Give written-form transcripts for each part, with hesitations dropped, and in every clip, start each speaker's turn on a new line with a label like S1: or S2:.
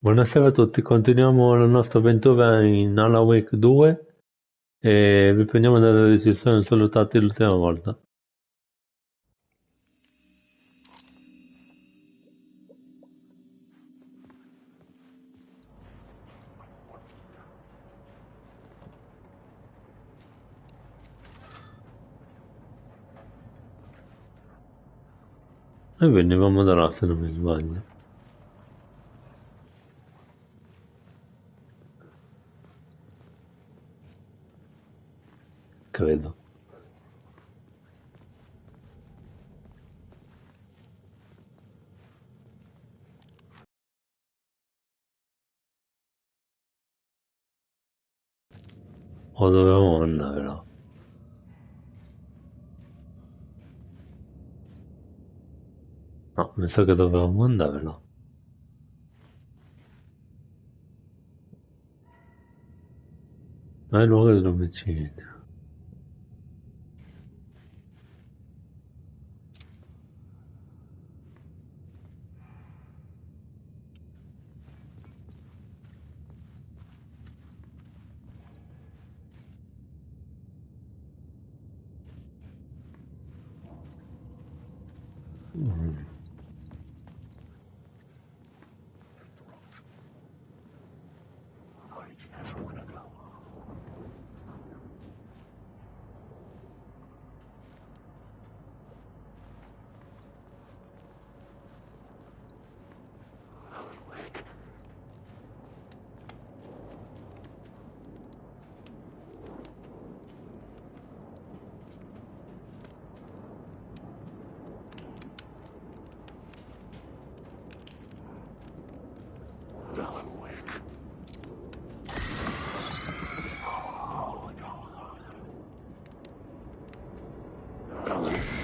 S1: Buonasera a tutti, continuiamo la nostra avventura in Alan Wake 2 e riprendiamo dalle decisioni salutati l'ultima volta. E venivamo da là se non mi sbaglio, credo. O dovevamo andare là? No, mi sa che dovevamo andare là. Ma è il luogo dell'omicidio. Mm.
S2: Alan Wake. Alan.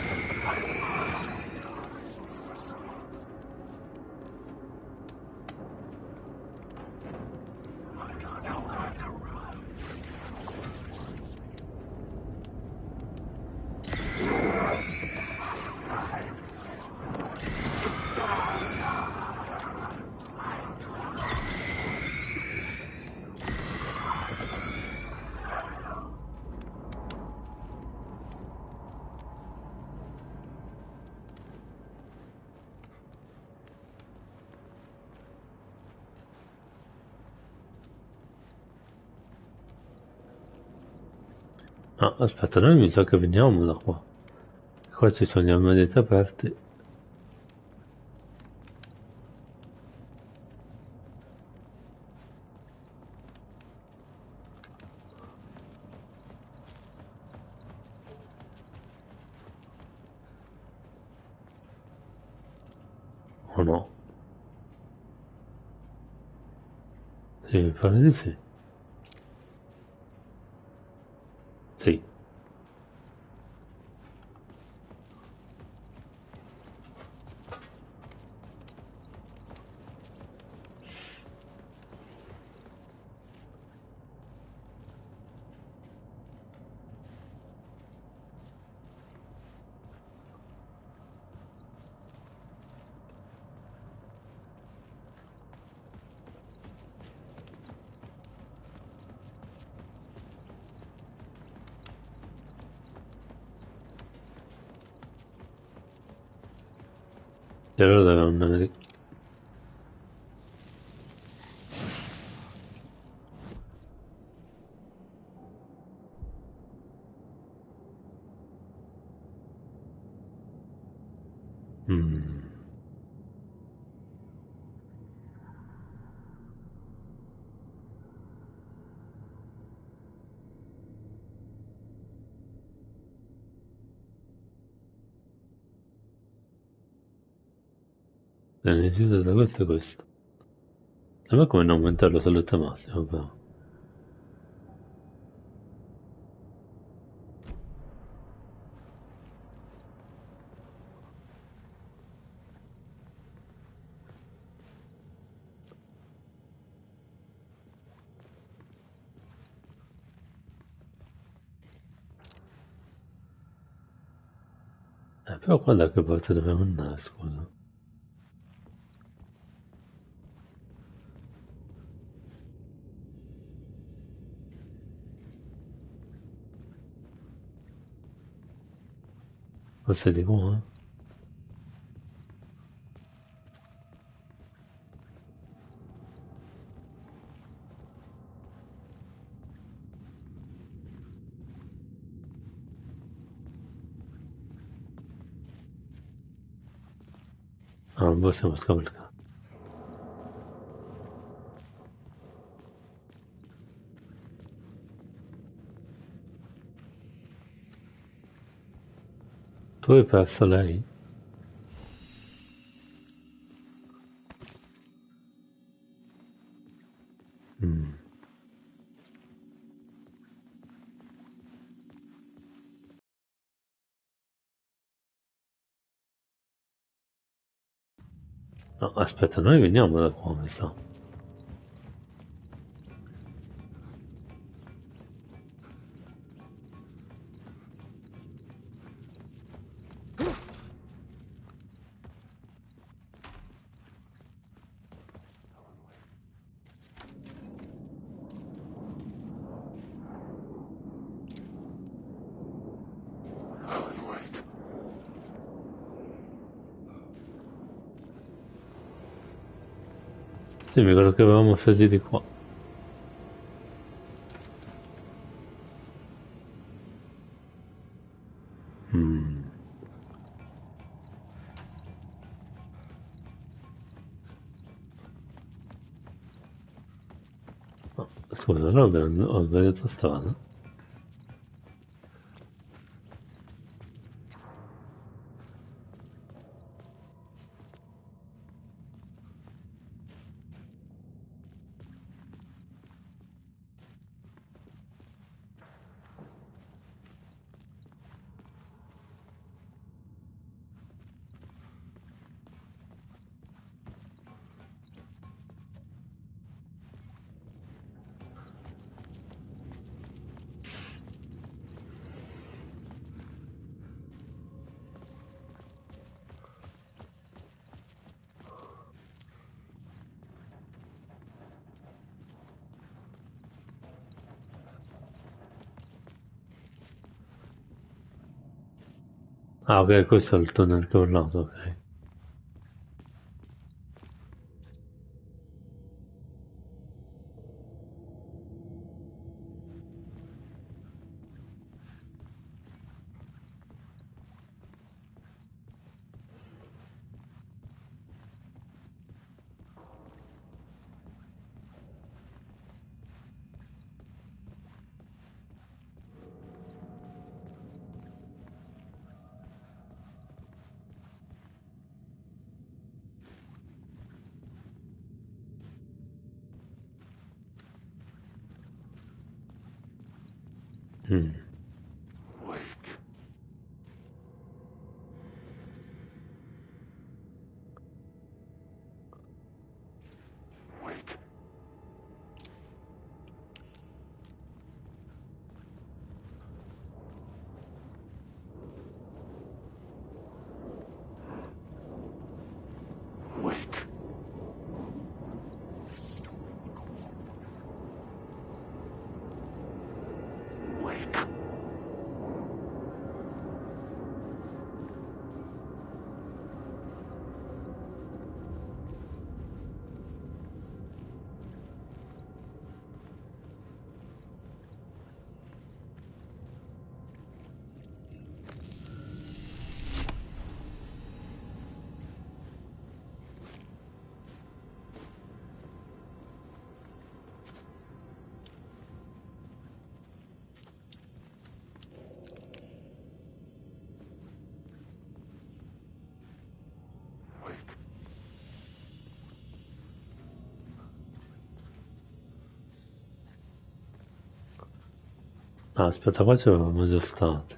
S1: Ah, aspetta, noi mi sa che veniamo da qua. Qua ci sono gli armadietti aperti. O no? Sì, mi pare di sì. Sì. E allora dobbiamo andare di... Mm. L'iniziativa da questo è questo. Sembra come non aumentare la salute massima, però. Però qua da che parte dobbiamo andare, scusa? Forse di qua? Ah, non possiamo scavalcare. Tu hai perso lei? Mm. No, aspetta, noi veniamo da qua, mi sa.
S2: Alan Wake.
S1: Sì, mi ricordo che avevamo saliti di qua. Mm. No, scusa, allora ho sbagliato strada. Ah, ok, questo è il tunnel che ho urlato, ok. Mm.
S2: Wake. Wake. Wake. Wake. Wake.
S1: Ah, aspetta, qua ci avevamo già stati.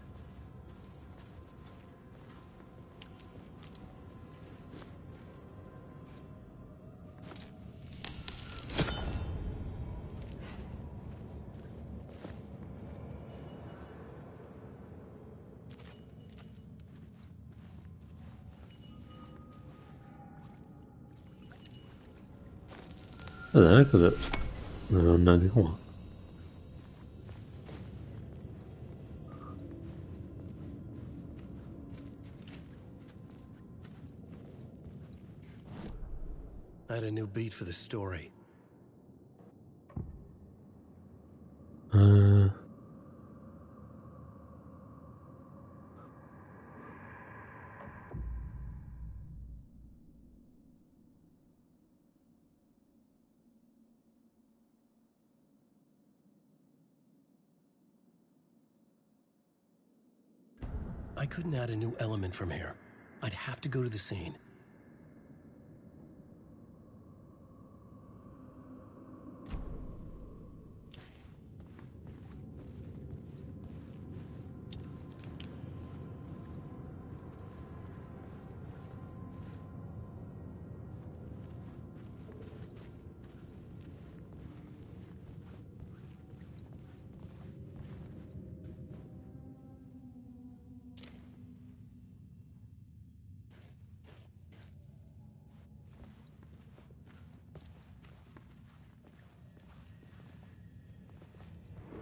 S1: Cos'è? Non andare di qua.
S3: I had a new beat for the story. I couldn't add a new element from here. I'd have to go to the scene.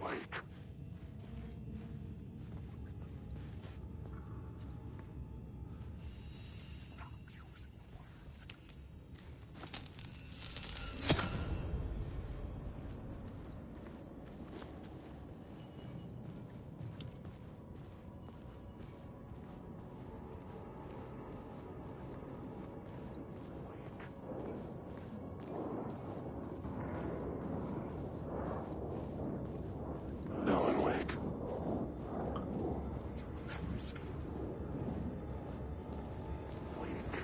S2: Wake. Alan Wake. Wake.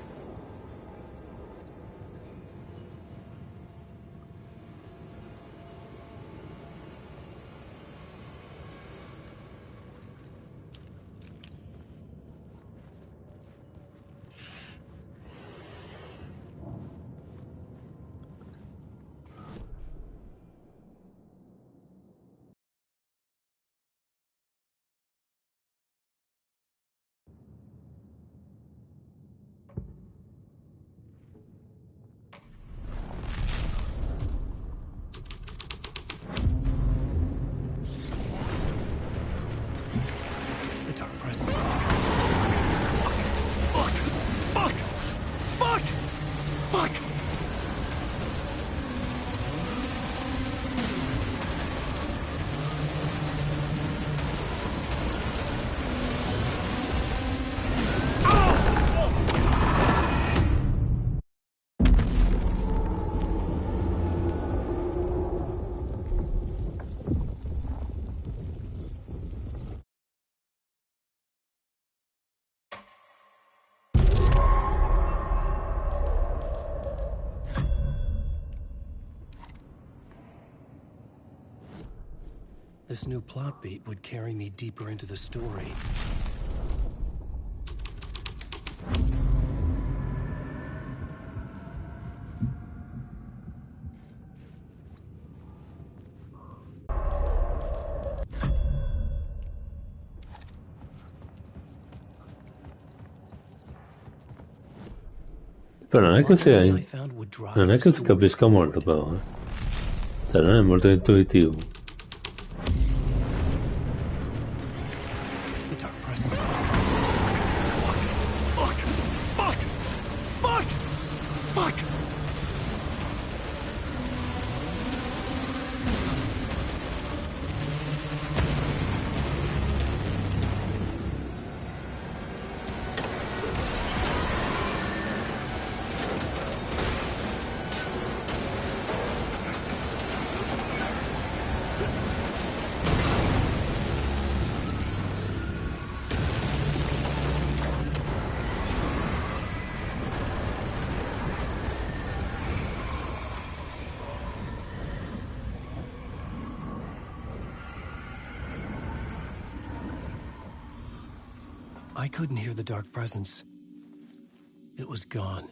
S3: The dark presence.
S2: Fuck!
S3: This new plot beat would carry me deeper into the story.
S1: Però non è che
S3: I
S1: si,
S3: found would drive
S1: non è
S3: the
S1: che si
S3: story
S1: capisca molto
S3: forward.
S1: però, Cioè non è molto intuitivo.
S3: The dark presence.
S2: Fuck!
S3: I couldn't hear the dark presence. It was gone.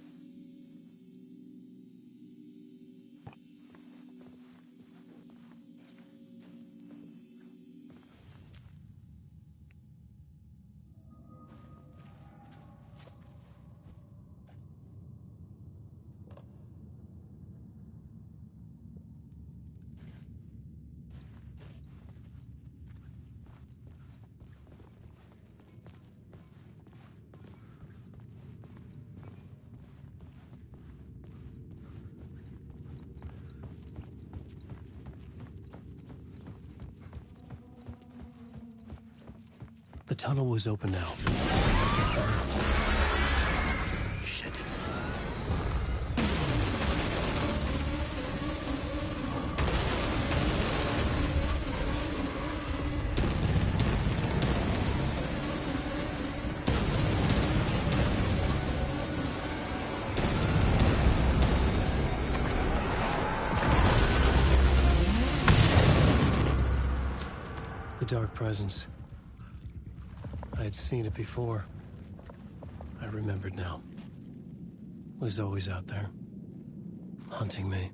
S3: The tunnel was open now. Get through. Shit. The dark presence. I had seen it before. I remembered now. It was always out there, hunting me.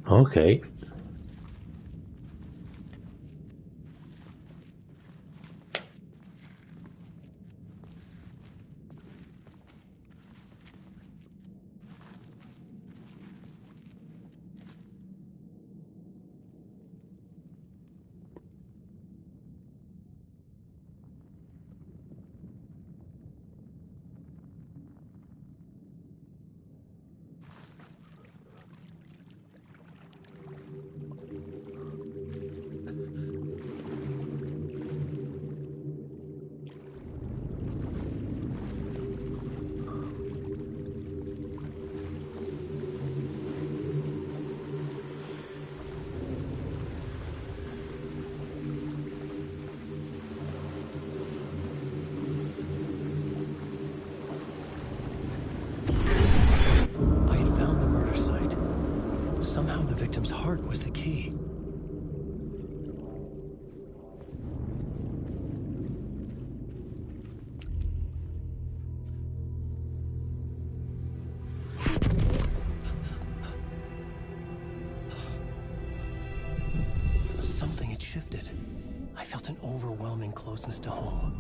S1: Ok.
S3: I had found the murder site. Somehow the victim's heart was the key. Something had shifted. I felt an overwhelming closeness to home.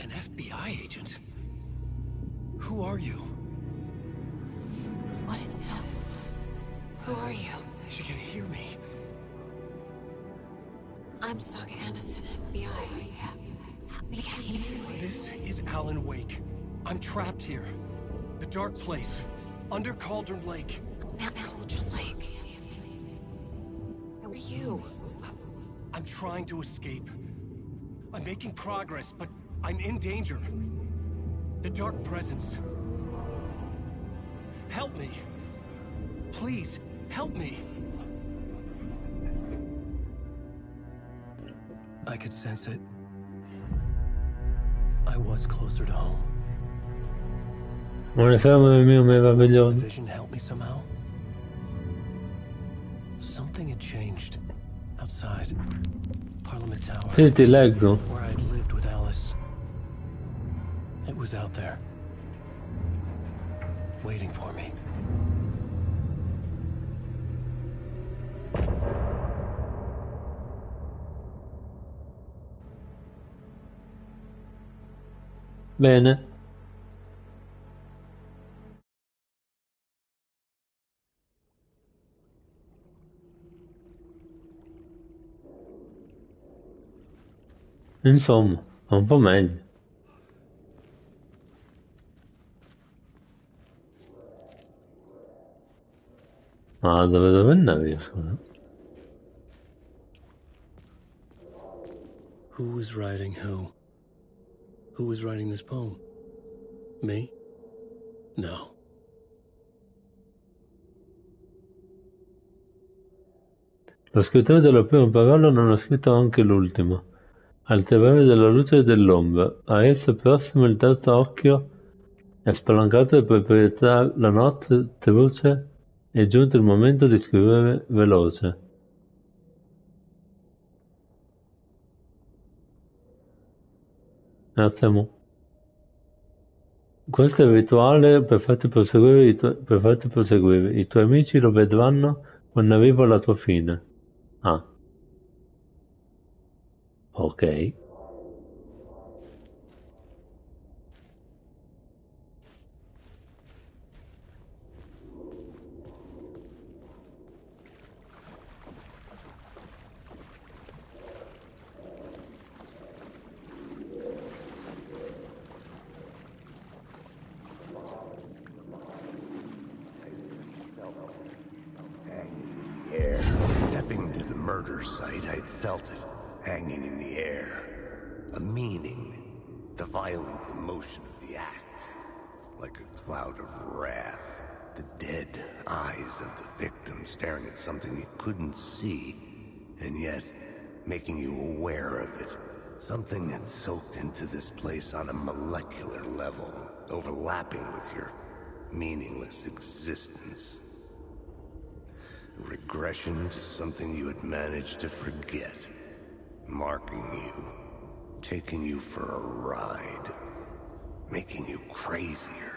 S3: An FBI agent? Who are you?
S4: What is this? Who are you?
S3: She can hear me.
S4: I'm Saga Anderson, FBI.
S3: This is Alan Wake. I'm trapped here. The dark place. Under Cauldron Lake.
S4: Cauldron Lake. Who are you?
S3: I'm trying to escape. I'm making progress, but I'm in danger. The dark presence. Help me. Please, help me. I could sense it. I was closer to home.
S1: Buonasera, mio
S3: The
S1: meraviglioso.
S3: vision helped me somehow. Something had changed. Outside. Parliament Tower.
S1: Sì, ti leggo.
S3: Where I'd lived with Alice. It was out there. Waiting for me.
S1: Bene. Insomma, è un po' meglio. Ma dove andavi io, scusa?
S3: Who was writing who? Who was writing this poem? Me? No.
S1: Lo scrittore della prima parola non ha scritto anche l'ultima. Al terrore della luce e dell'ombra, a esso prossimo il terzo occhio è spalancato e per proiettare la notte truce è giunto il momento di scrivere veloce. Grazie, amo. Questo è il rituale per farti proseguire per farti proseguire. I tuoi amici lo vedranno quando arriva la tua fine. Ah. Ok.
S5: murder site, I'd felt it, hanging in the air. A meaning, the violent emotion of the act. Like a cloud of wrath, the dead eyes of the victim staring at something you couldn't see, and yet making you aware of it. Something had soaked into this place on a molecular level, overlapping with your meaningless existence. Regression to something you had managed to forget. Marking you. Taking you for a ride. Making you crazier.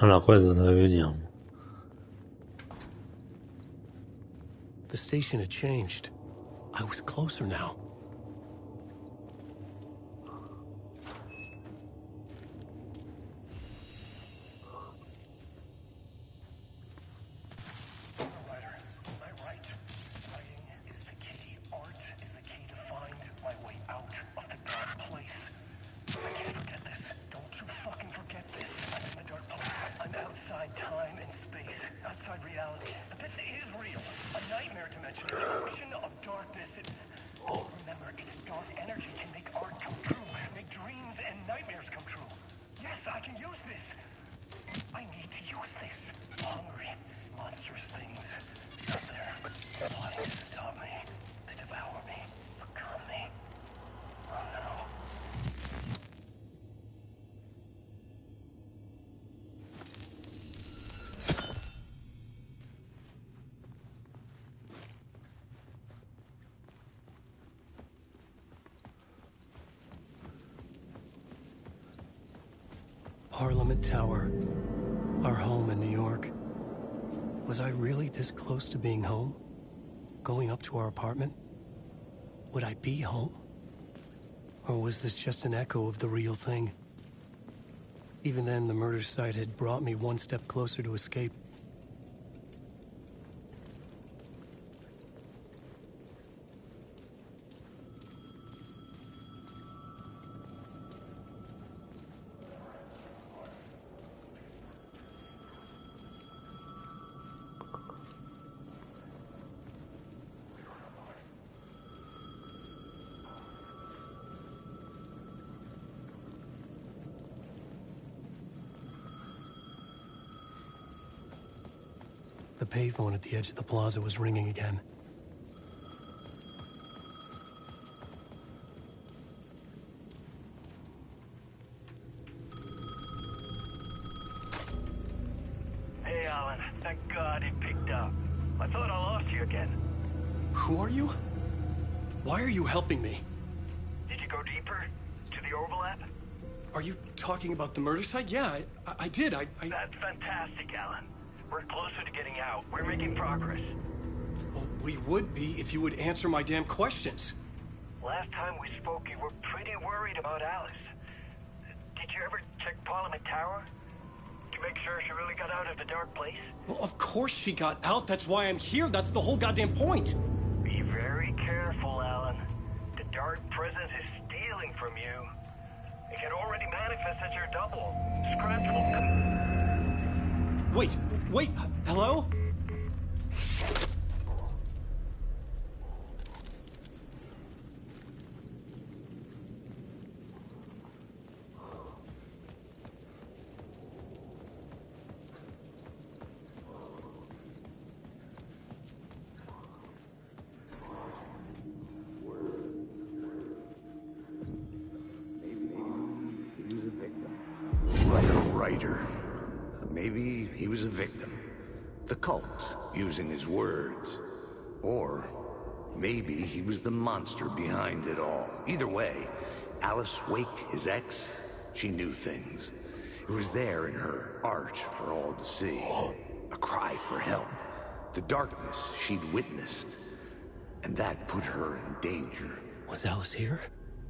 S1: Allora, questo dove veniamo?
S3: The station had changed. I was closer now. Parliament Tower, our home in New York. Was I really this close to being home? Going up to our apartment? Would I be home? Or was this just an echo of the real thing? Even then, the murder site had brought me one step closer to escape. The payphone at the edge of the plaza was ringing again.
S6: Hey, Alan. Thank God it picked up. I thought I lost you again.
S3: Who are you? Why are you helping me?
S6: Did you go deeper? To the overlap?
S3: Are you talking about the murder site? Yeah, I did.
S6: That's fantastic, Alan. We're closer to getting out. We're making progress.
S3: Well, we would be if you would answer my damn questions.
S6: Last time we spoke, you were pretty worried about Alice. Did you ever check Parliament Tower? To make sure she really got out of the dark place?
S3: Well, of course she got out. That's why I'm here. That's the whole goddamn point.
S6: Be very careful, Alan. The dark presence is stealing from you. It can already manifest as your double. Scratch will...
S3: Wait, hello?
S5: writer. Maybe he was a victim. The cult, using his words. Or maybe he was the monster behind it all. Either way, Alice Wake, his ex, she knew things. It was there in her art for all to see. A cry for help. The darkness she'd witnessed. And that put her in danger.
S3: Was Alice here?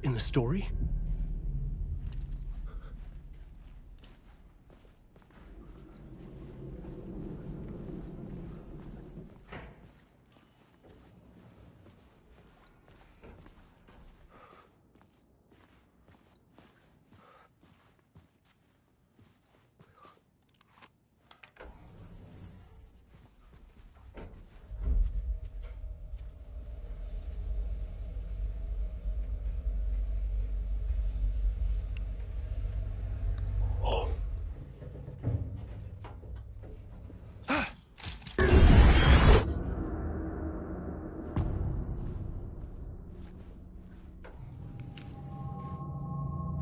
S3: In the story?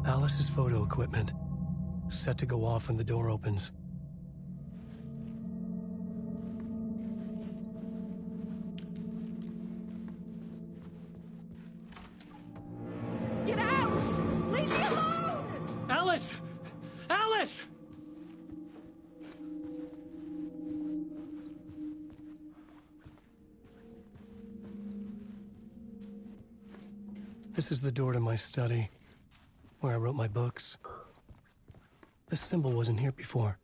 S3: Alice's photo equipment. Set to go off when the door opens.
S7: Get out! Leave me alone!
S3: Alice! Alice! This is the door to my study, where I wrote my books. This symbol wasn't here before.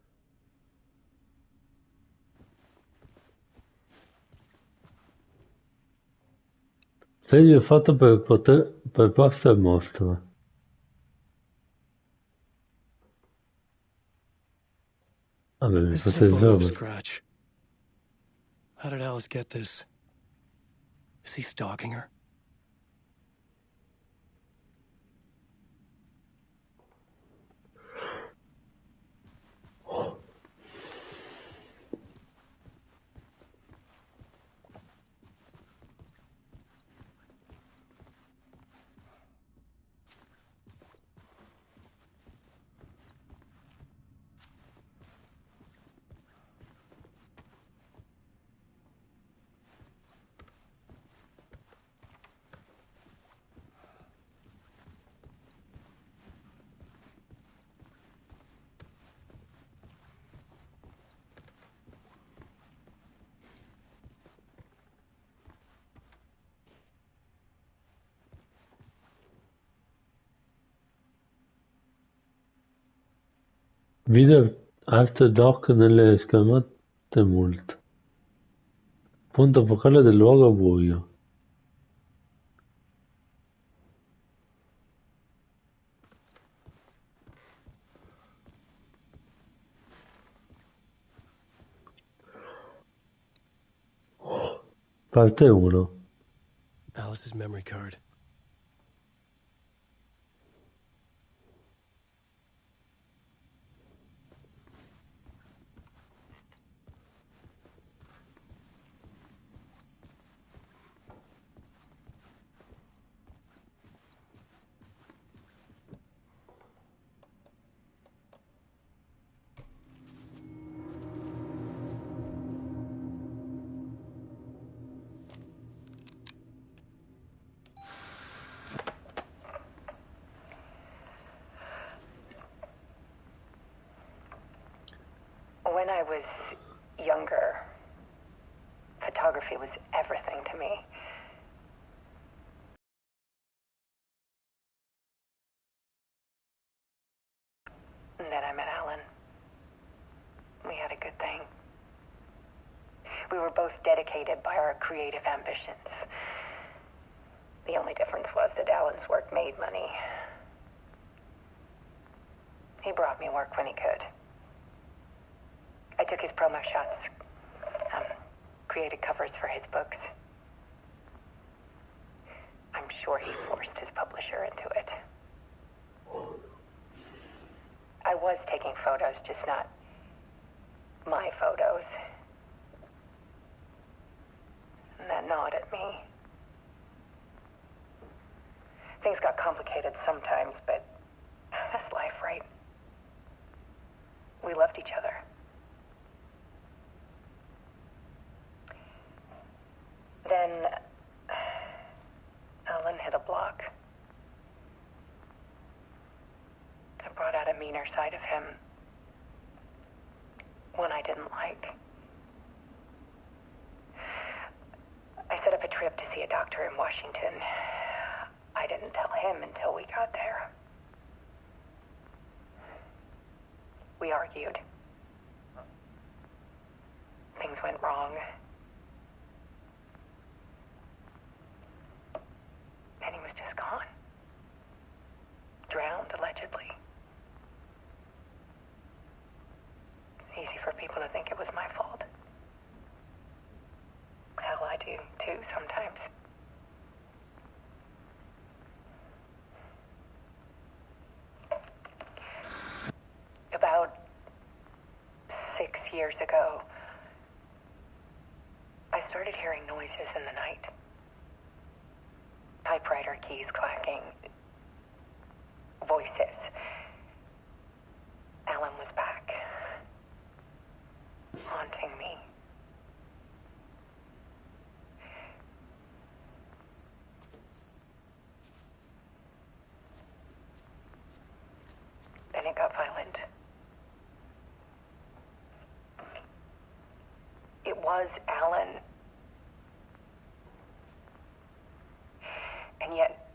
S1: Serie è fatto per posta e mostra. Vabbè, mi
S3: This is
S1: fate
S3: a
S1: il
S3: photo of
S1: gioco.
S3: Scratch. How did Alice get this? Is he stalking her?
S1: Video After Dark nelle schermate multi. Punto focale del luogo buio. Parte 1.
S3: Alice's memory card.
S8: When I was younger, photography was everything to me. And then I met Alan. We had a good thing. We were both dedicated by our creative ambitions. The only difference was that Alan's work made money. He brought me work when he could. I took his promo shots, created covers for his books. I'm sure he forced his publisher into it. I was taking photos, just not my photos. And that gnawed at me. Things got complicated sometimes, but that's life, right? meaner side of him. One I didn't like. I set up a trip to see a doctor in Washington. I didn't tell him until we got there. We argued. Things went wrong. And he was just gone. Drowned, allegedly. It's easy for people to think it was my fault. Hell, I do, too, sometimes. About 6 years ago, I started hearing noises in the night. Typewriter keys clacking. Voices. Alan was back. Haunting me. Then it got violent. It was Alan. And yet,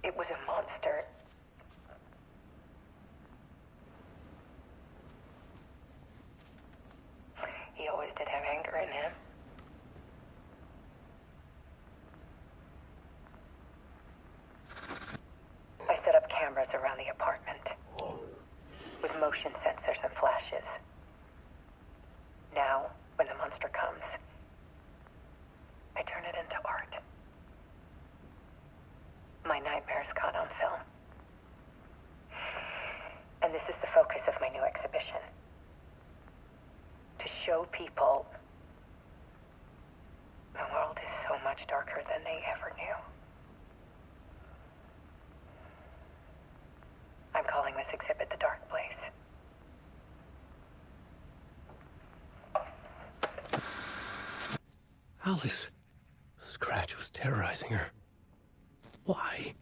S8: it was a monster. He always did have anger in him. I set up cameras around the apartment with motion sensors and flashes. Now, when the monster comes, I turn it into art. My nightmares caught on film. And this is the focus of my new exhibition. To show people the world is so much darker than they ever knew. I'm calling this exhibit The Dark Place.
S3: Alice. Scratch was terrorizing her. Why?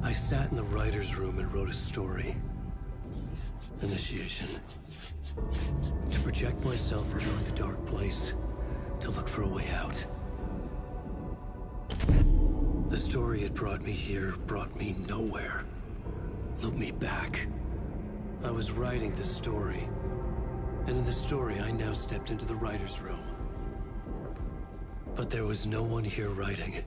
S3: I sat in the writer's room and wrote a story. Initiation. To project myself through the dark place, to look for a way out. The story had brought me here, brought me nowhere. Looped me back. I was writing the story. And in the story, I now stepped into the writer's room. But there was no one here writing it.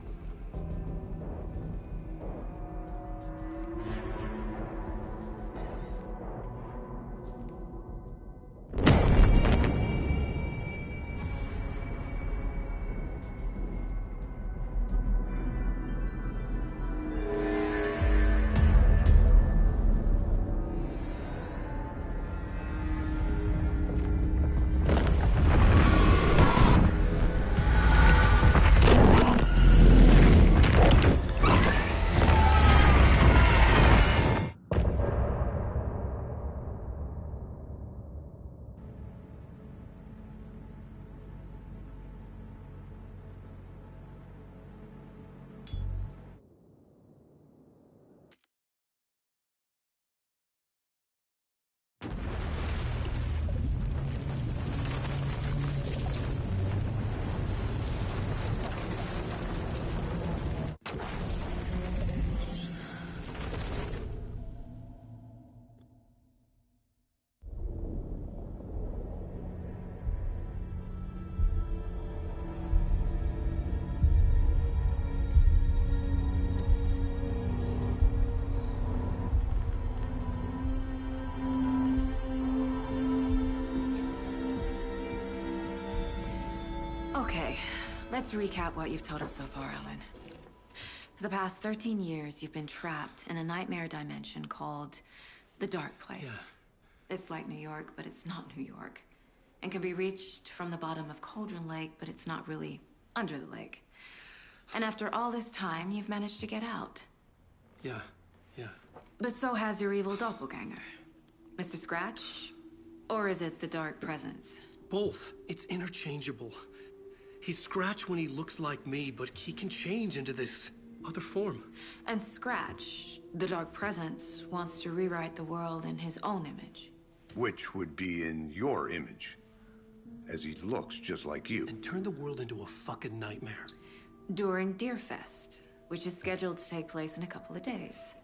S4: Okay, let's recap what you've told us so far, Alan. For the past 13 years, you've been trapped in a nightmare dimension called the Dark Place.
S3: Yeah.
S4: It's like New York, but it's not New York. and can be reached from the bottom of Cauldron Lake, but it's not really under the lake. And after all this time, you've managed to get out.
S3: Yeah.
S4: But so has your evil doppelganger. Mr. Scratch? Or is it the Dark Presence?
S3: Both. It's interchangeable. He's Scratch when he looks like me, but he can change into this other form.
S4: And Scratch, the Dark Presence, wants to rewrite the world in his own image.
S5: Which would be in your image, as he looks just like you.
S3: And turn the world into a fucking nightmare.
S4: During Deerfest, which is scheduled to take place in a couple of days.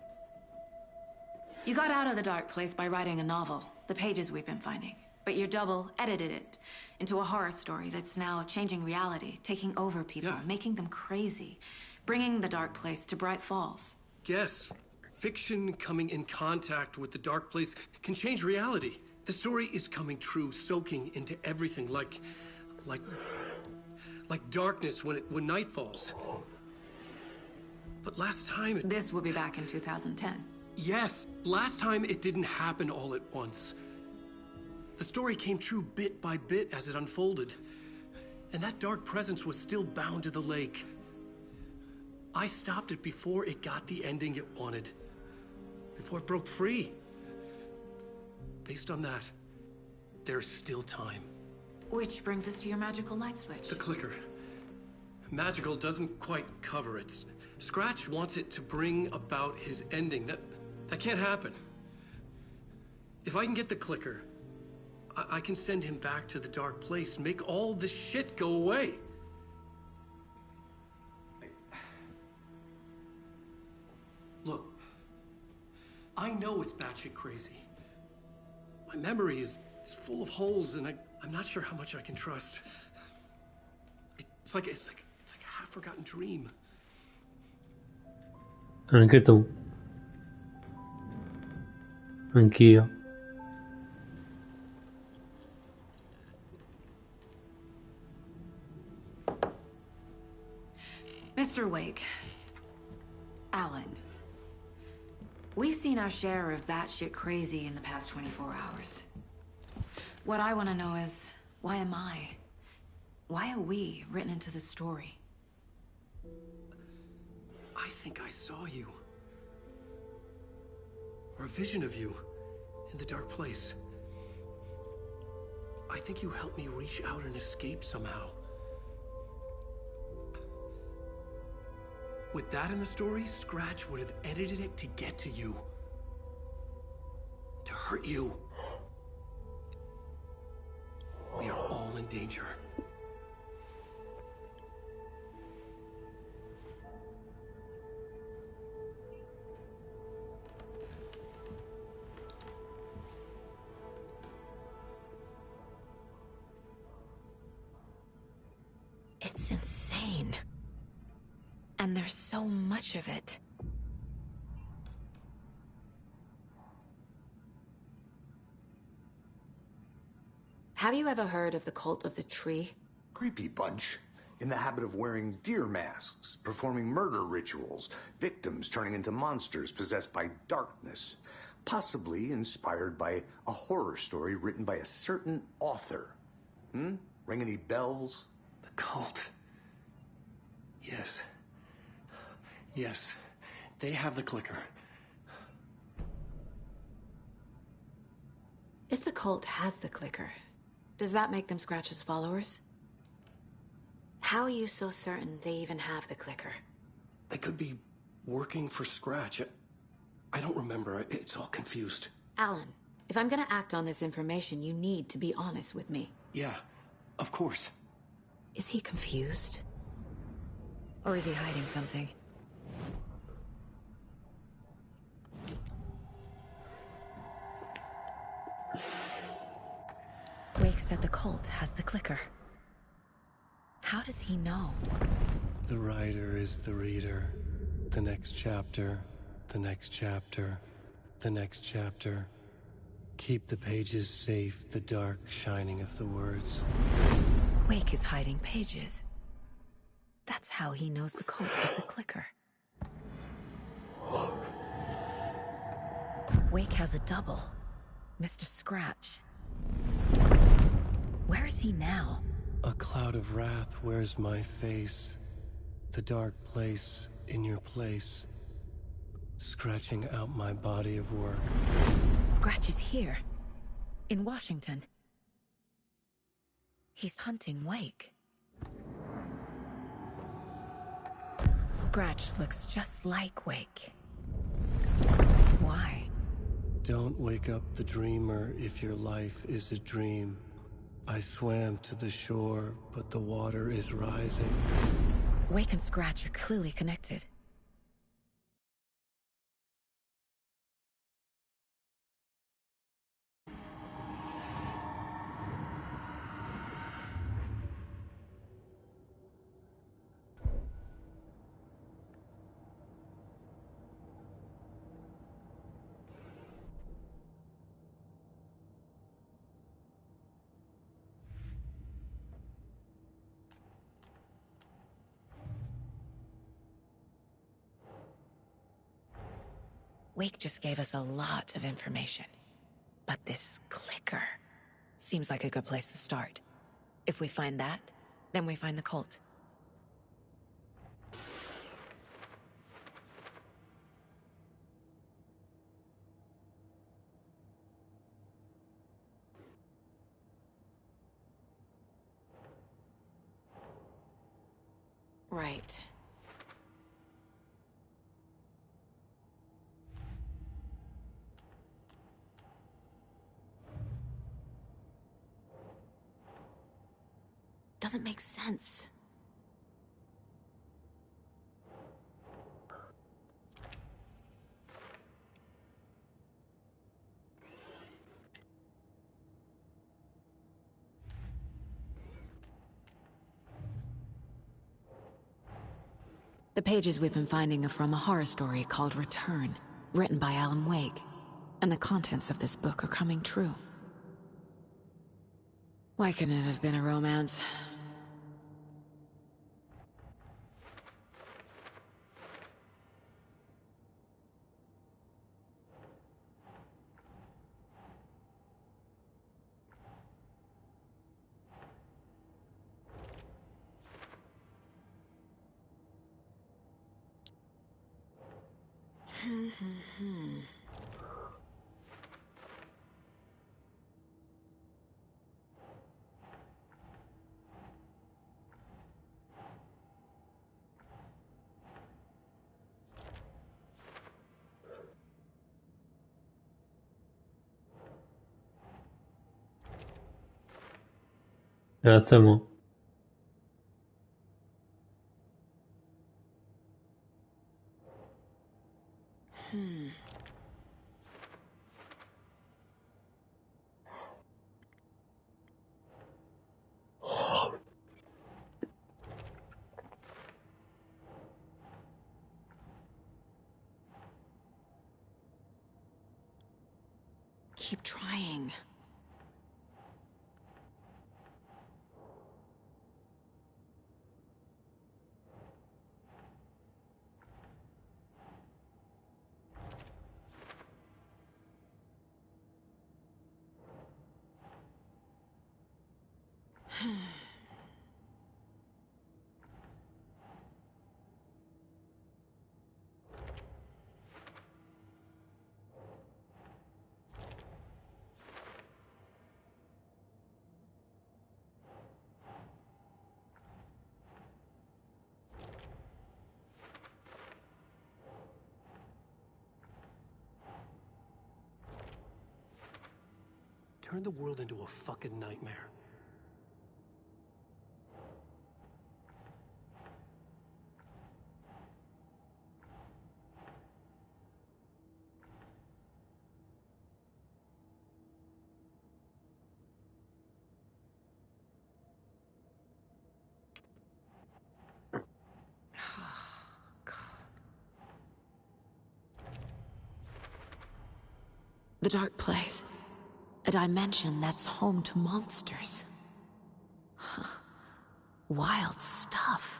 S4: You got out of the dark place by writing a novel, the pages we've been finding. But your double edited it into a horror story that's now changing reality, taking over people, making them crazy, bringing the dark place to Bright Falls.
S3: Yes, fiction coming in contact with the dark place can change reality. The story is coming true, soaking into everything like darkness when night falls. But last time
S4: This will be back in 2010.
S3: Yes, last time it didn't happen all at once. The story came true bit by bit as it unfolded. And that dark presence was still bound to the lake. I stopped it before it got the ending it wanted. Before it broke free. Based on that, there's still time.
S4: Which brings us to your magical light switch.
S3: The clicker. Magical doesn't quite cover it. Scratch wants it to bring about his ending. That can't happen. If I can get the clicker, I can send him back to the dark place, make all this shit go away. Look, I know it's batshit crazy. My memory is full of holes, and I'm not sure how much I can trust. It's like a half-forgotten dream.
S1: Anche tu. Anch'io.
S4: Mr. Wake. Alan. We've seen our share of batshit crazy in the past 24 hours. What I want to know is, why am I? Why are we written into the story?
S3: I think I saw you. Or a vision of you in the dark place. I think you helped me reach out and escape somehow. With that in the story, Scratch would have edited it to get to you. To hurt you. We are all in danger.
S4: It's insane. And there's so much of it. Have you ever heard of the cult of the tree?
S5: Creepy bunch. In the habit of wearing deer masks, performing murder rituals, victims turning into monsters possessed by darkness. Possibly inspired by a horror story written by a certain author. Ring any bells?
S3: The cult. Yes. Yes. They have the clicker.
S4: If the cult has the clicker, does that make them Scratch's followers? How are you so certain they even have the clicker?
S3: They could be working for Scratch. I don't remember. It's all confused.
S4: Alan, if I'm gonna act on this information, you need to be honest with me.
S3: Yeah, of course.
S4: Is he confused? Or is he hiding something? Wake said the cult has the clicker. How does he know?
S3: The writer is the reader. The next chapter, the next chapter, the next chapter. Keep the pages safe, the dark shining of the words.
S4: Wake is hiding pages. That's how he knows the cult has the clicker. Wake has a double. Mr. Scratch. Where Where's he now?
S3: A cloud of wrath wears my face. The dark place in your place. Scratching out my body of work.
S4: Scratch is here. In Washington. He's hunting Wake. Scratch looks just like Wake. Why?
S3: Don't wake up the dreamer if your life is a dream. I swam to the shore, but the water is rising.
S4: Wake and Scratch are clearly connected. Wake just gave us a lot of information. But this clicker seems like a good place to start. If we find that, then we find the cult. Right. Doesn't make sense. The pages we've been finding are from a horror story called Return, written by Alan Wake. And the contents of this book are coming true. Why couldn't it have been a romance?
S1: Grazie mo.
S4: Keep trying.
S3: Turn the world into a fucking nightmare.
S4: The dark place. A dimension that's home to monsters. Huh. Wild stuff.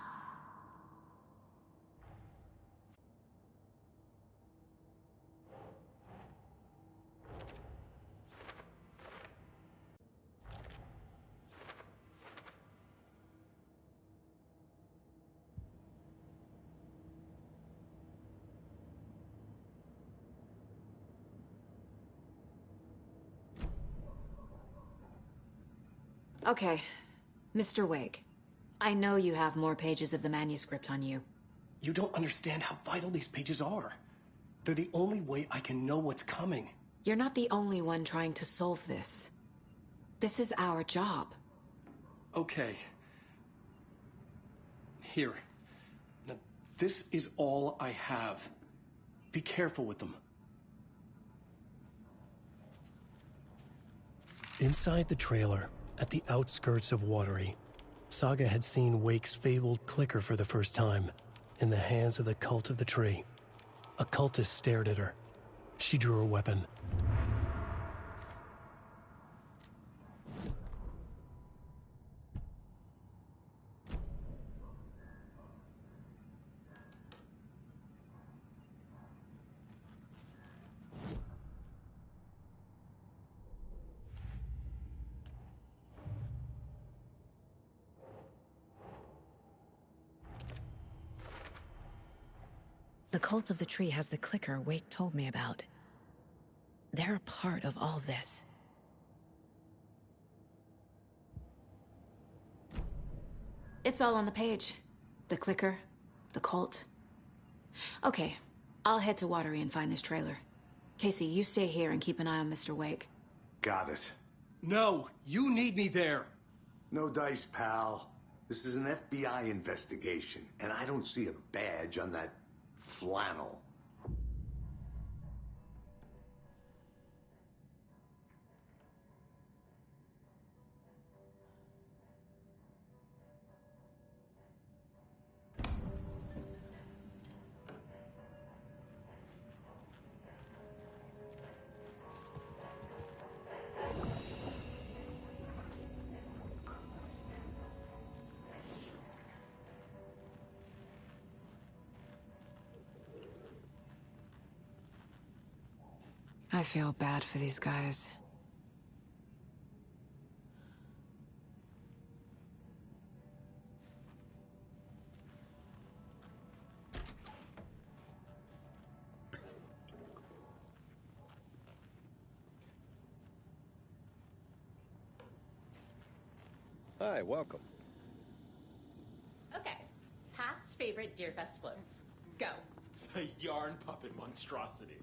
S4: Okay, Mr. Wake. I know you have more pages of the manuscript on you.
S3: You don't understand how vital these pages are. They're the only way I can know what's coming.
S4: You're not the only one trying to solve this. This is our job.
S3: Okay. Here. Now, this is all I have. Be careful with them. Inside the trailer, at the outskirts of Watery, Saga had seen Wake's fabled clicker for the first time, in the hands of the Cult of the Tree. A cultist stared at her. She drew her weapon.
S4: The Cult of the Tree has the clicker Wake told me about. They're a part of all this. It's all on the page. The clicker, the cult. Okay, I'll head to Watery and find this trailer. Casey, you stay here and keep an eye on Mr. Wake.
S5: Got it.
S3: No, you need me there.
S5: No dice, pal. This is an FBI investigation, and I don't see a badge on that flannel.
S4: I feel bad for these guys.
S9: Hi, welcome.
S10: Okay. Past favorite Deerfest floats. Go.
S2: The yarn puppet monstrosity.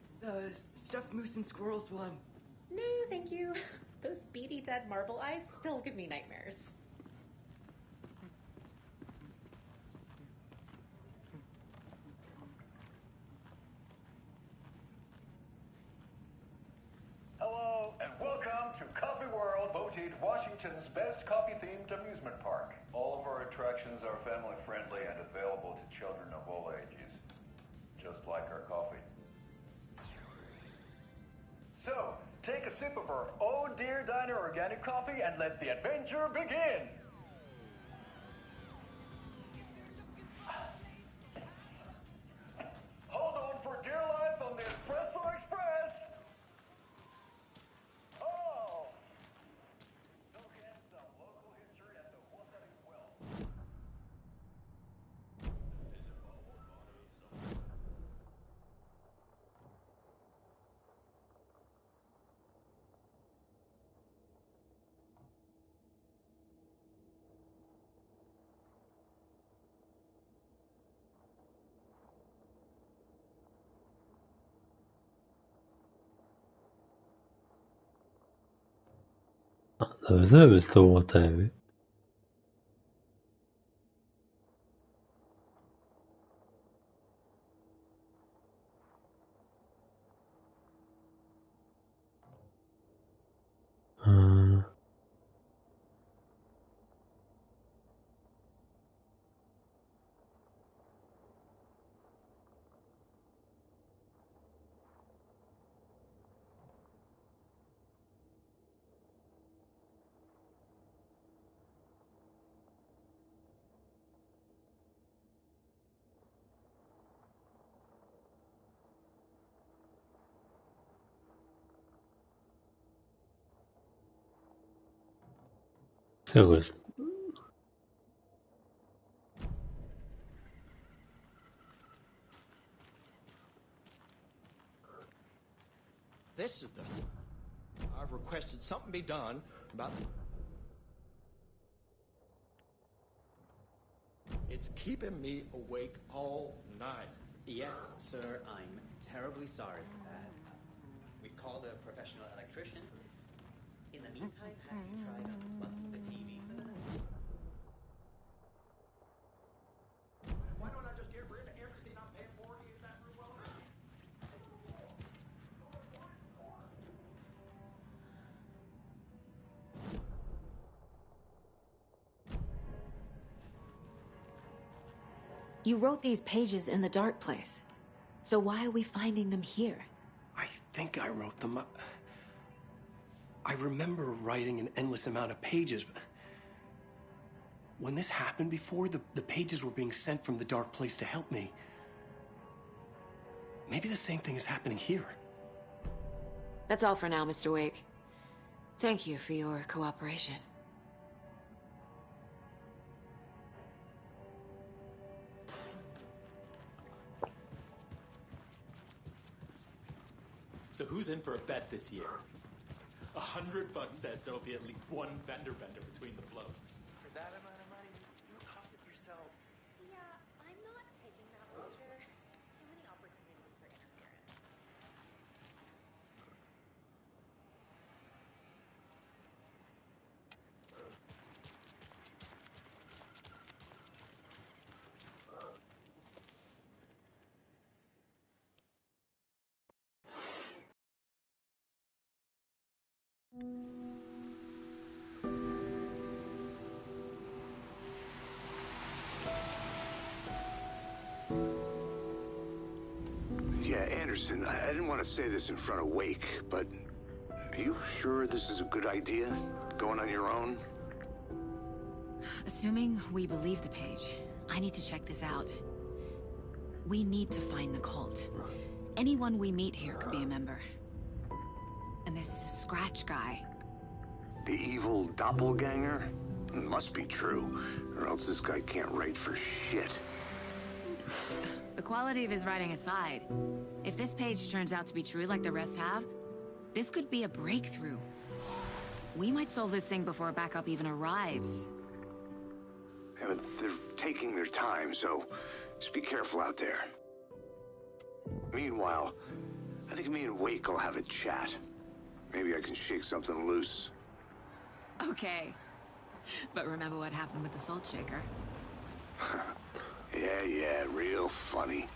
S7: Stuffed moose and squirrels one.
S10: No, thank you. Those beady dead marble eyes still give me nightmares.
S6: Hello, and welcome to Coffee World, voted Washington's best coffee-themed amusement park. All of our attractions are family-friendly and available to children of all ages, just like our coffee. So, take a sip of our Oh Dear Diner organic coffee and let the adventure begin! Hold on for dear life on the Espresso Express! Oh! Look at some local history at the Watery Well.
S1: Dove sarebbe sto Watery? Ah, cos'è questo?
S9: This is the... I've requested something be done about...
S2: It's keeping me awake all night.
S11: Yes, sir, I'm terribly sorry for that. We've called a professional electrician. In the meantime, have you tried unplugging the TV for the night?
S2: Why don't I just get rid of everything I'm paying for? Is that real well enough?
S4: You wrote these pages in the dark place. So why are we finding them here?
S3: I think I wrote them. I remember writing an endless amount of pages, but when this happened before, the pages were being sent from the dark place to help me. Maybe the same thing is happening here.
S4: That's all for now, Mr. Wake. Thank you for your cooperation.
S2: So who's in for a bet this year? $100 says there'll be at least one fender bender between the floats.
S11: For that amount of money, you cost it yourself.
S10: Yeah, I'm not taking that wager. Too many opportunities for interference.
S5: Yeah, Anderson, I didn't want to say this in front of Wake, but are you sure this is a good idea? Going on your own?
S4: Assuming we believe the page, I need to check this out. We need to find the cult. Anyone we meet here could be a member. And this Scratch guy.
S5: The evil doppelganger? Must be true, or else this guy can't write for shit.
S4: The quality of his writing aside, if this page turns out to be true like the rest have, this could be a breakthrough. We might solve this thing before backup even arrives.
S5: Yeah, but they're taking their time, so just be careful out there. Meanwhile, I think me and Wake will have a chat. Maybe I can shake something loose.
S4: Okay. But remember what happened with the salt shaker?
S5: Yeah, real funny.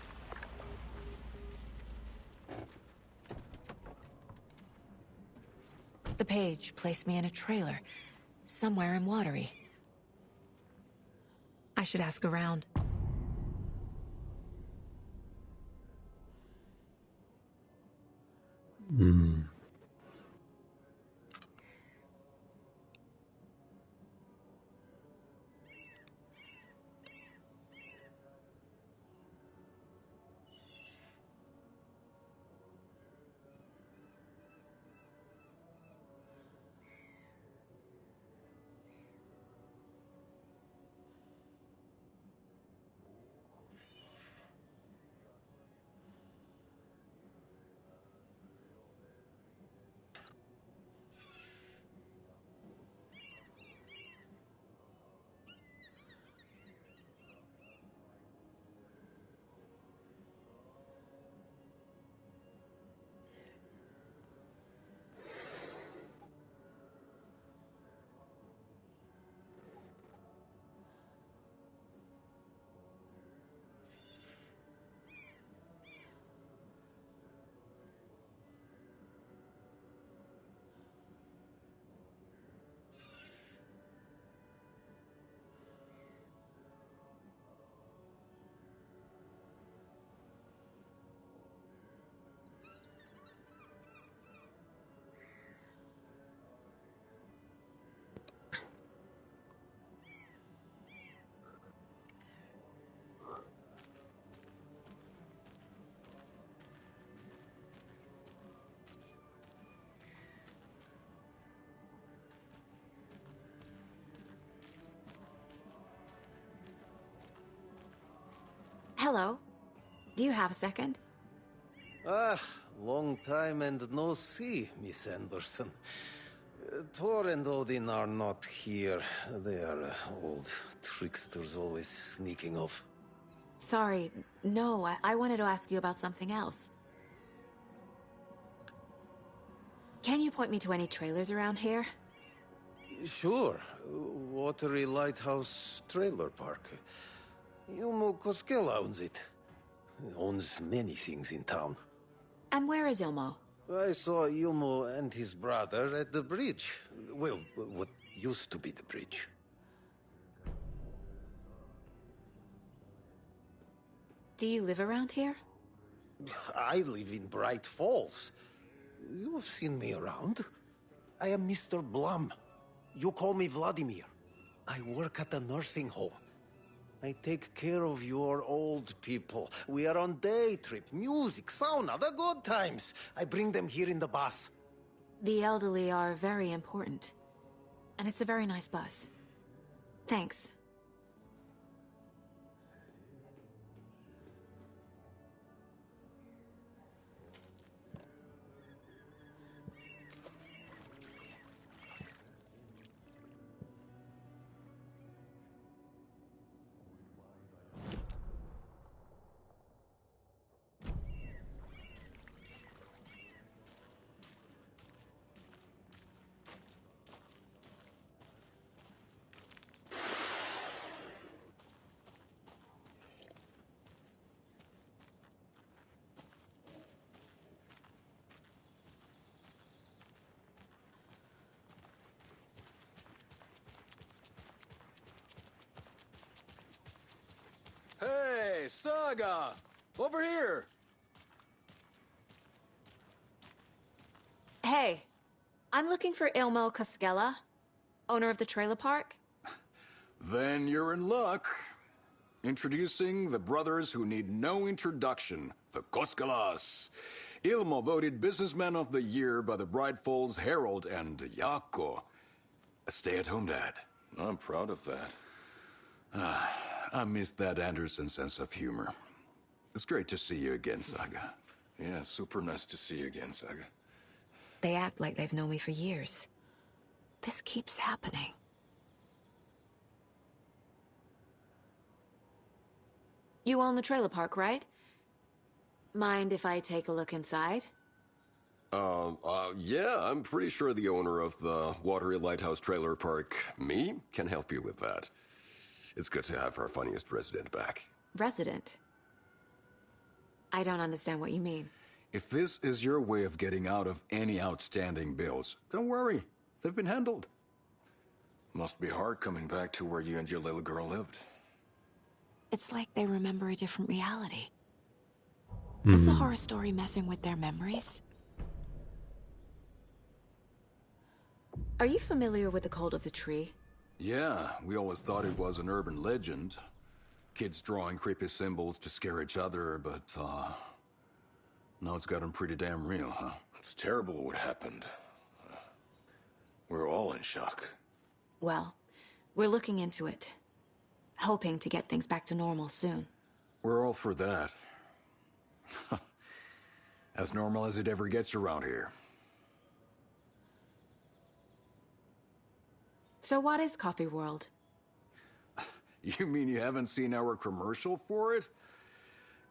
S4: The page placed me in a trailer, somewhere in Watery. I should ask around. Hello. Do you have a second?
S12: Ah, long time and no see, Miss Anderson.
S9: Thor and Odin are not here. They are old tricksters always sneaking off.
S4: Sorry, no, I wanted to ask you about something else. Can you point me to any trailers around here?
S9: Sure. Watery Lighthouse Trailer Park. Ilmo Koskela owns it. Owns many things in town.
S4: And where is Ilmo?
S9: I saw Ilmo and his brother at the bridge. Well, what used to be the bridge.
S4: Do you live around here?
S9: I live in Bright Falls. You've seen me around. I am Mr. Blum. You call me Vladimir. I work at a nursing home. I take care of your old people. We are on day trip, music, sauna, the good times. I bring them here in the bus.
S4: The elderly are very important. And it's a very nice bus. Thanks.
S12: Hey, Saga! Over here!
S4: Hey, I'm looking for Ilmo Koskela, owner of the trailer park.
S12: Then you're in luck. Introducing the brothers who need no introduction, the Koskelas. Ilmo voted Businessman of the Year by the Bright Falls Herald, and Jaakko, a stay-at-home dad. I'm proud of that. I miss that Anderson sense of humor. It's great to see you again, Saga. Yeah, super nice to see you again, Saga.
S4: They act like they've known me for years. This keeps happening. You own the trailer park, right? Mind if I take a look inside?
S13: Yeah, I'm pretty sure the owner of the Watery Lighthouse Trailer Park, me, can help you with that. It's good to have our funniest resident back.
S4: Resident? I don't understand what you mean.
S12: If this is your way of getting out of any outstanding bills, don't worry. They've been handled. Must be hard coming back to where you and your little girl lived.
S4: It's like they remember a different reality. Is the horror story messing with their memories? Are you familiar with the Cult of the Tree?
S12: Yeah, we always thought it was an urban legend. Kids drawing creepy symbols to scare each other, but, now it's gotten pretty damn real, huh? It's terrible what happened. We're all in shock.
S4: Well, we're looking into it. Hoping to get things back to normal soon.
S12: We're all for that. As normal as it ever gets around here.
S4: So what is Coffee World?
S12: You mean you haven't seen our commercial for it?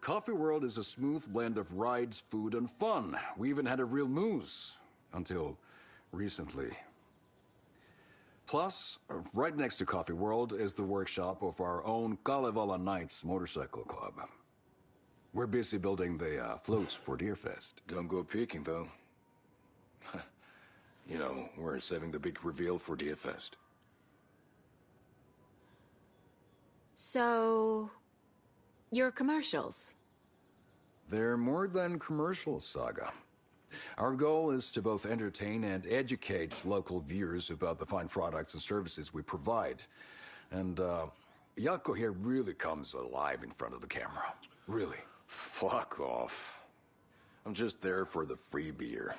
S12: Coffee World is a smooth blend of rides, food, and fun. We even had a real moose. Until recently. Plus, right next to Coffee World is the workshop of our own Kalevala Knights Motorcycle Club. We're busy building the floats for Deerfest. Don't go peeking, though. You know, we're saving the big reveal for Deerfest.
S4: So... your commercials?
S12: They're more than commercials, Saga. Our goal is to both entertain and educate local viewers about the fine products and services we provide. And, Jaakko here really comes alive in front of the camera. Really. Fuck off. I'm just there for the free beer.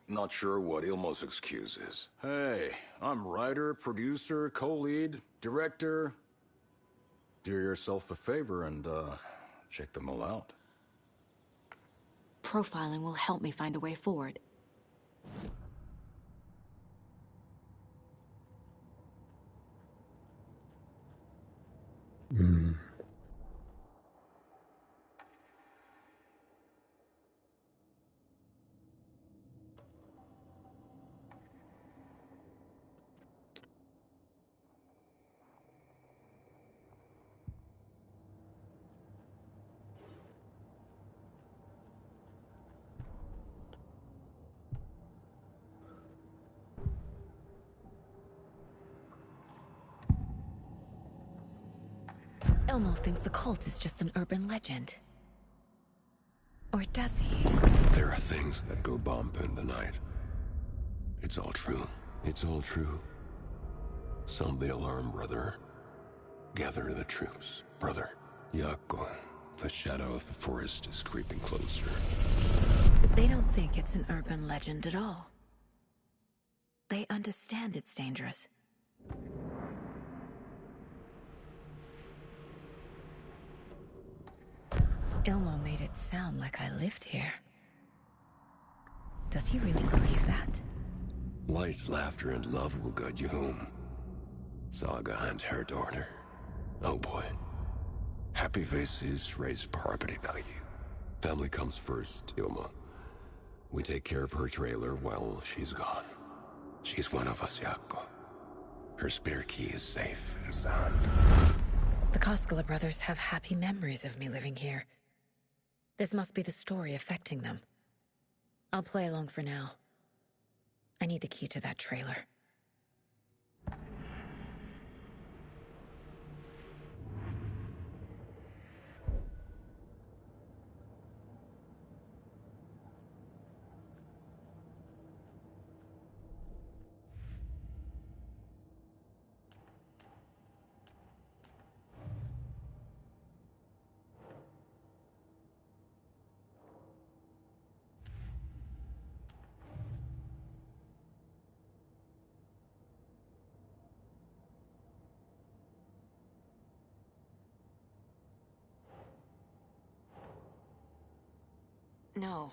S12: Not sure what Ilmo's excuse is. Hey, I'm writer, producer, co-lead, director. Do yourself a favor and, check them all out.
S4: Profiling will help me find a way forward.
S1: Mm.
S4: Elmo thinks the cult is just an urban legend. Or does he?
S13: There are things that go bump in the night. It's all true. It's all true. Sound the alarm, brother. Gather the troops, brother. Yako, the shadow of the forest is creeping closer.
S4: They don't think it's an urban legend at all. They understand it's dangerous. Ilmo made it sound like I lived here. Does he really believe that?
S13: Light, laughter, and love will guide you home. Saga and her daughter. Oh boy. Happy faces raise property value. Family comes first, Ilma. We take care of her trailer while she's gone. She's one of us, Yako. Her spare key is safe and sound.
S4: The Koskela brothers have happy memories of me living here. This must be the story affecting them. I'll play along for now. I need the key to that trailer. No.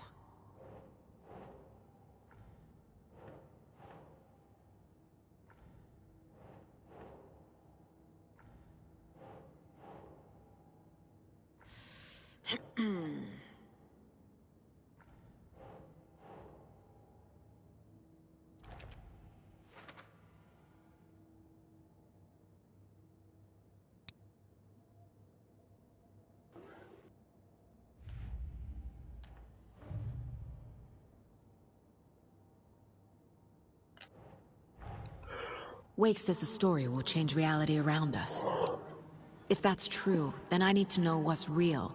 S4: Wake says the story will change reality around us. If that's true, then I need to know what's real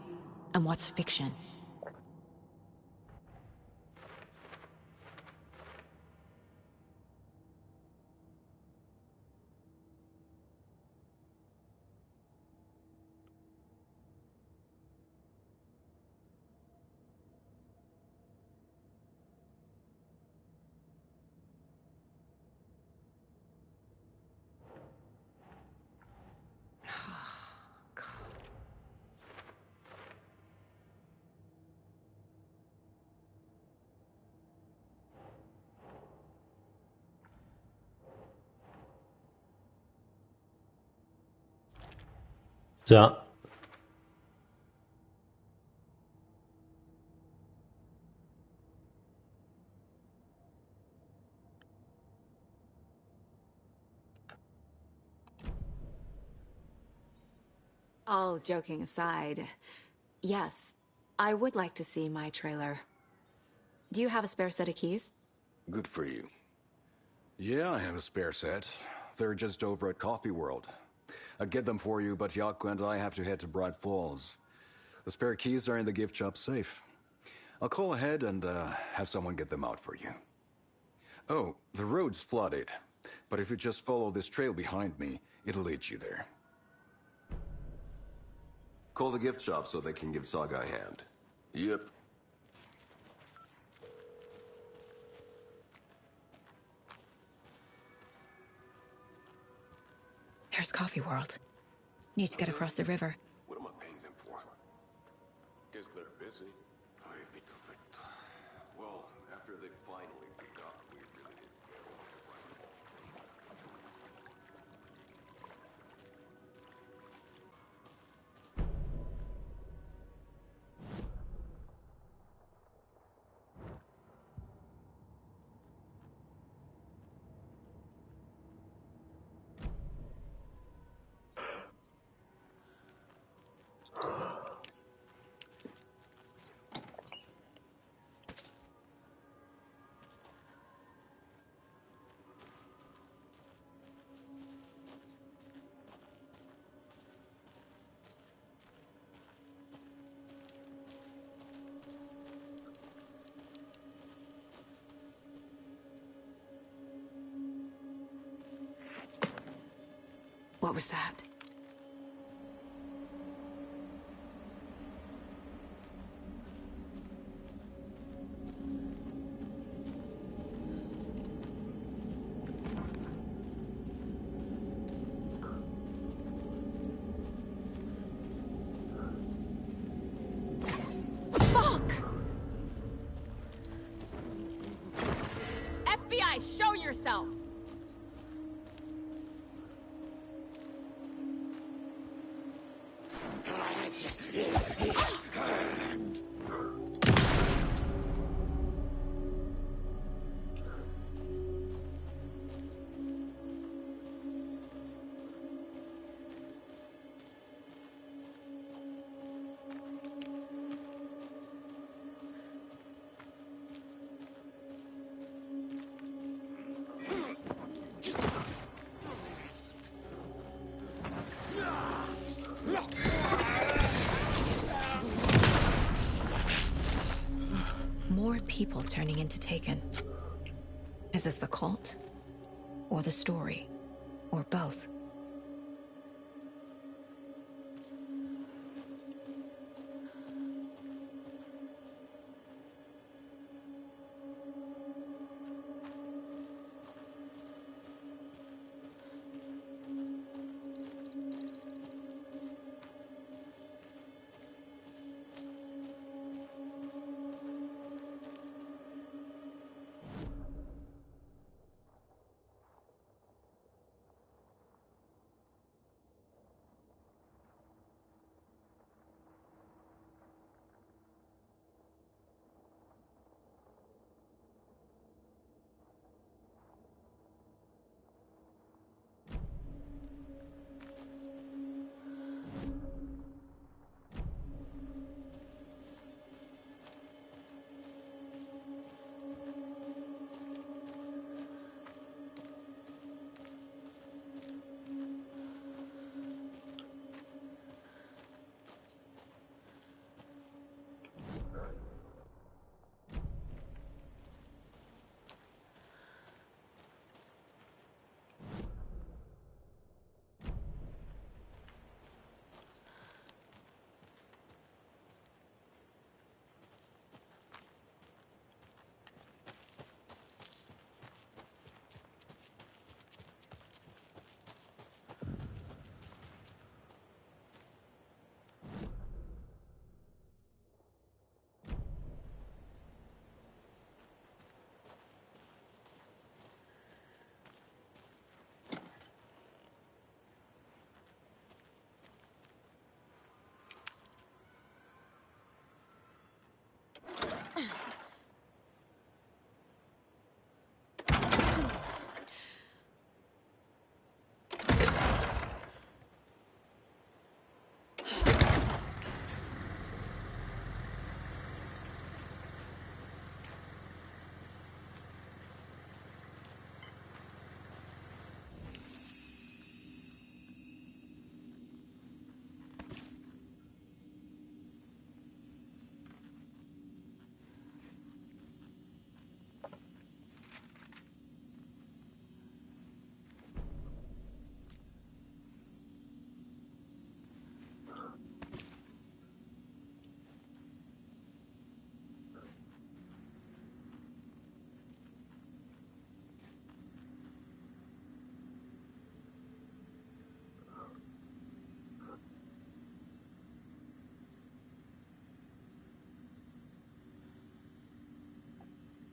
S4: and what's fiction.
S1: Già.
S4: All joking aside, yes, I would like to see my trailer. Do you have a spare set of keys?
S12: Good for you. Yeah, I have a spare set. They're just over at Coffee World. I'd get them for you, but Yaku and I have to head to Bright Falls. The spare keys are in the gift shop safe. I'll call ahead and have someone get them out for you. Oh, the road's flooded, but if you just follow this trail behind me, it'll lead you there.
S13: Call the gift shop so they can give Saga a hand. Yep.
S4: There's Coffee World. Need to get across the river.
S13: What am I paying them for? Guess they're busy. Well, after they finally pick up, we really need to get on it right.
S4: What was that?
S10: FBI, show yourself!
S4: More people turning into Taken. Is this the cult? Or the story? Or both?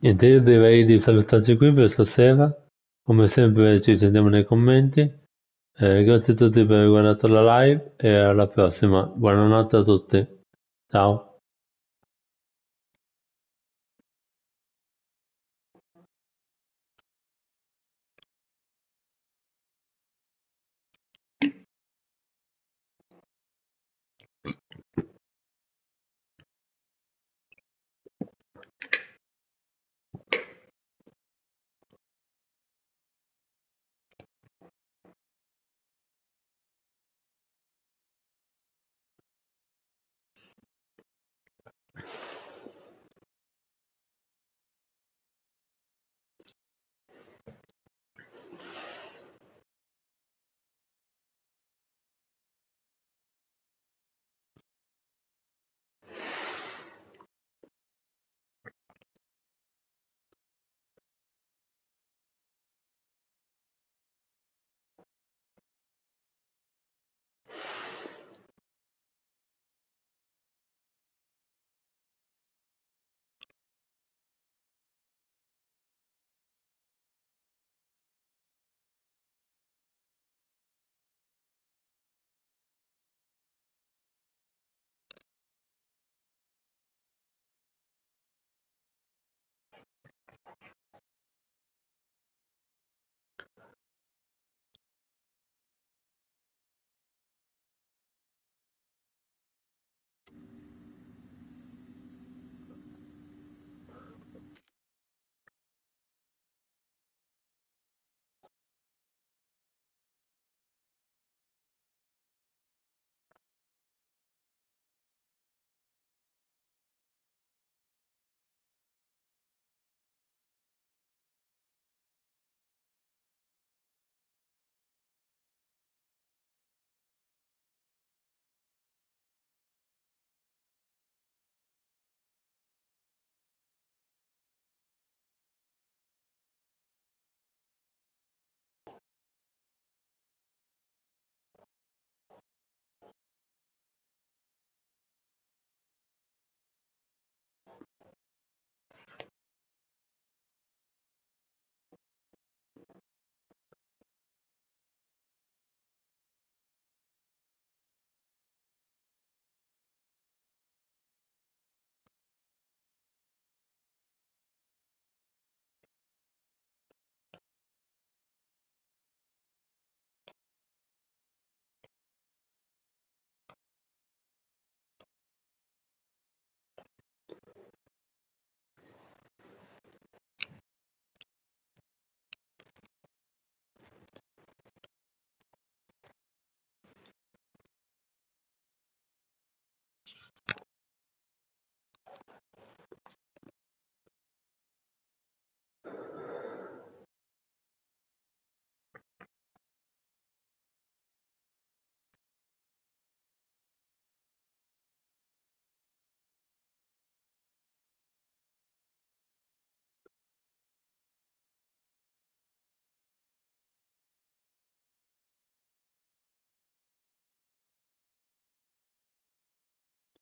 S1: Niente, io direi di salutarci qui per stasera. Come sempre ci sentiamo nei commenti. Grazie a tutti per aver guardato la live e alla prossima. Buonanotte a tutti. Ciao.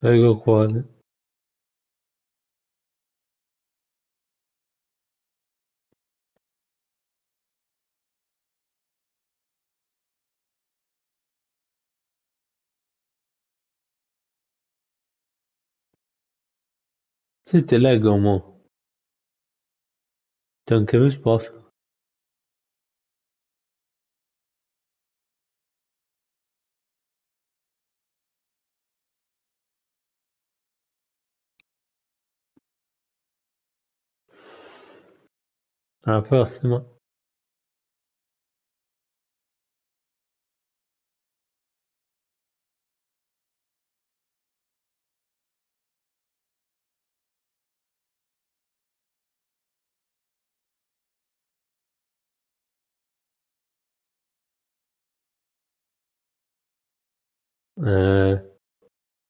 S1: Prego cuore. Sì, ti leggo, mo. Ti ho anche risposto. Alla prossima.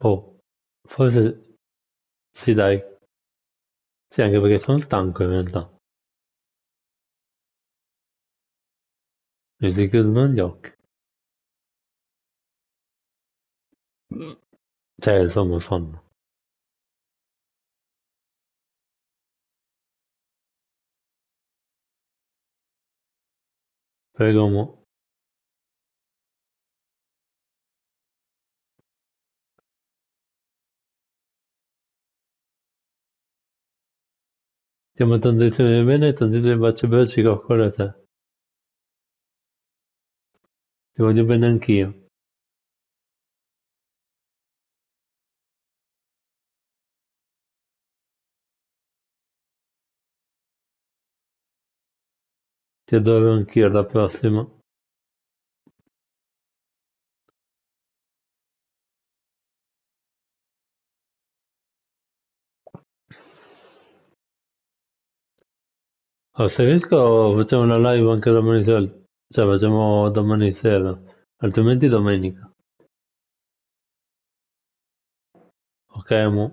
S1: Oh, forse sì, dai. Sì, anche perché sono stanco in realtà. Mi si chiudono gli occhi. Cioè, insomma, sonno. Prego, mo. Ti amo tantissimo di bene e tantissimi baci baci coccole a te. Ti voglio bene anch'io. Ti adoro anch'io, alla prossima. Oh, se riesco facciamo una live anche domani sera. Cioè, facciamo domani sera. Altrimenti domenica. Ok, mo.